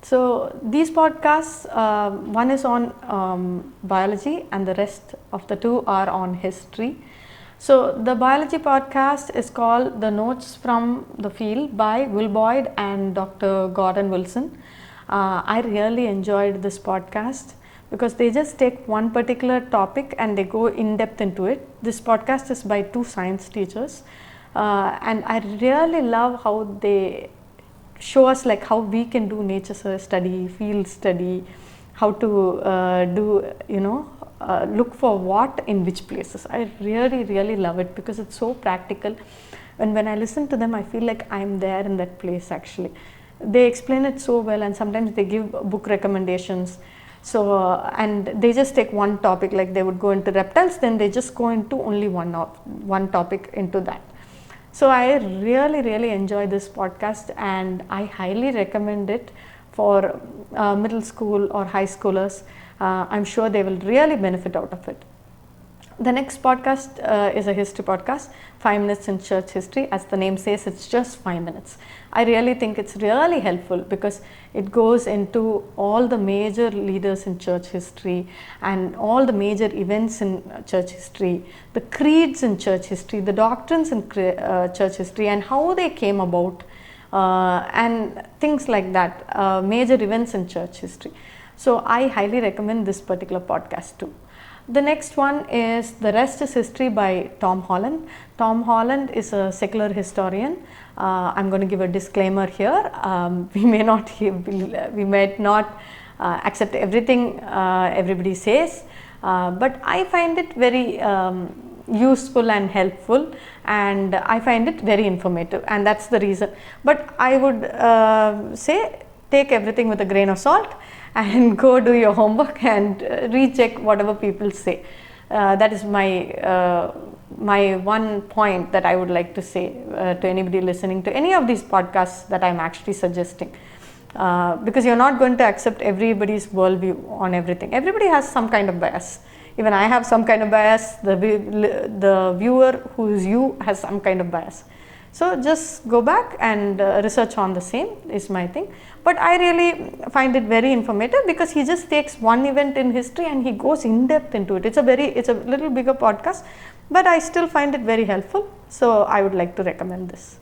So these podcasts, one is on biology and the rest of the two are on history. So the biology podcast is called The Notes from the Field by Will Boyd and Dr. Gordon Wilson. I really enjoyed this podcast because they just take one particular topic and they go in depth into it. This podcast is by two science teachers, and I really love how they show us like how we can do nature study, field study, how to look for what in which places. I really love it because it's so practical, and when I listen to them I feel like I'm there in that place actually. They explain it so well, and sometimes they give book recommendations. So and they just take one topic, like they would go into reptiles, then they just go into only one topic into that. So I really enjoy this podcast, and I highly recommend it for middle school or high schoolers. I'm sure they will really benefit out of it. The next podcast is a history podcast, 5 minutes in church history. As the name says, it's just 5 minutes. I really think it's really helpful because it goes into all the major leaders in church history and all the major events in church history, the creeds in church history, the doctrines in church history, and how they came about, and things like that, major events in church history. So I highly recommend this particular podcast too. The next one is The Rest is History by Tom Holland. Tom Holland is a secular historian. I'm going to give a disclaimer here. We may not accept everything everybody says, but I find it very useful and helpful, and I find it very informative, and that's the reason. But I would say take everything with a grain of salt and go do your homework and recheck whatever people say. That is my one point that I would like to say to anybody listening to any of these podcasts that I'm actually suggesting. Because you're not going to accept everybody's worldview on everything. Everybody has some kind of bias. Even I have some kind of bias. The viewer who is you has some kind of bias. So just go back and research on the same is my thing. But I really find it very informative because he just takes one event in history and he goes in depth into it. It's a little bigger podcast, but I still find it very helpful. So I would like to recommend this.